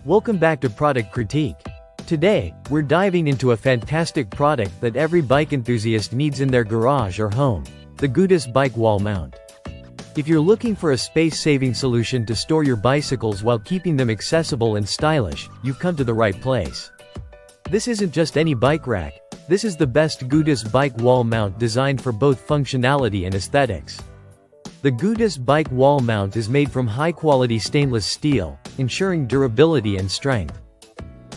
Welcome back to Product Critique. Today, we're diving into a fantastic product that every bike enthusiast needs in their garage or home, the Gootus bike wall mount. If you're looking for a space-saving solution to store your bicycles while keeping them accessible and stylish, you've come to the right place. This isn't just any bike rack, this is the best Gootus bike wall mount designed for both functionality and aesthetics. The Gootus bike wall mount is made from high-quality stainless steel, ensuring durability and strength.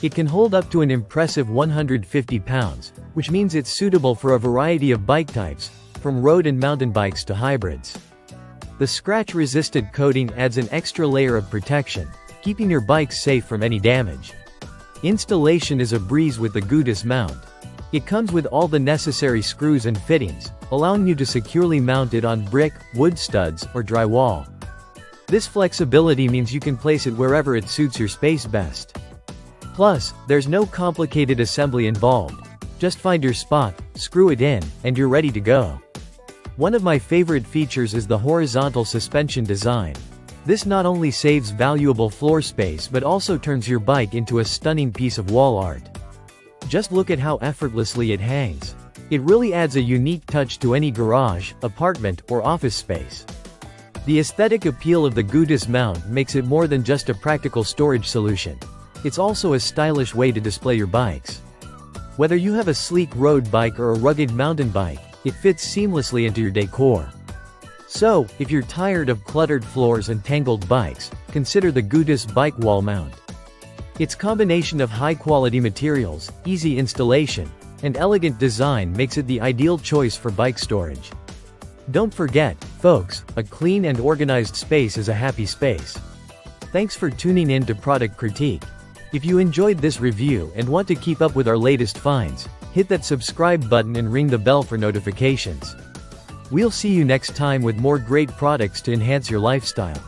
It can hold up to an impressive 150 pounds, which means it's suitable for a variety of bike types, from road and mountain bikes to hybrids. The scratch-resistant coating adds an extra layer of protection, keeping your bike safe from any damage. Installation is a breeze with the Gootus mount. It comes with all the necessary screws and fittings, allowing you to securely mount it on brick, wood studs, or drywall. This flexibility means you can place it wherever it suits your space best. Plus, there's no complicated assembly involved. Just find your spot, screw it in, and you're ready to go. One of my favorite features is the horizontal suspension design. This not only saves valuable floor space but also turns your bike into a stunning piece of wall art. Just look at how effortlessly it hangs. It really adds a unique touch to any garage, apartment, or office space. The aesthetic appeal of the Gootus mount makes it more than just a practical storage solution. It's also a stylish way to display your bikes. Whether you have a sleek road bike or a rugged mountain bike, it fits seamlessly into your decor. So, if you're tired of cluttered floors and tangled bikes, consider the Gootus bike wall mount. Its combination of high-quality materials, easy installation, and elegant design makes it the ideal choice for bike storage. Don't forget, folks, a clean and organized space is a happy space. Thanks for tuning in to Product Critique. If you enjoyed this review and want to keep up with our latest finds, hit that subscribe button and ring the bell for notifications. We'll see you next time with more great products to enhance your lifestyle.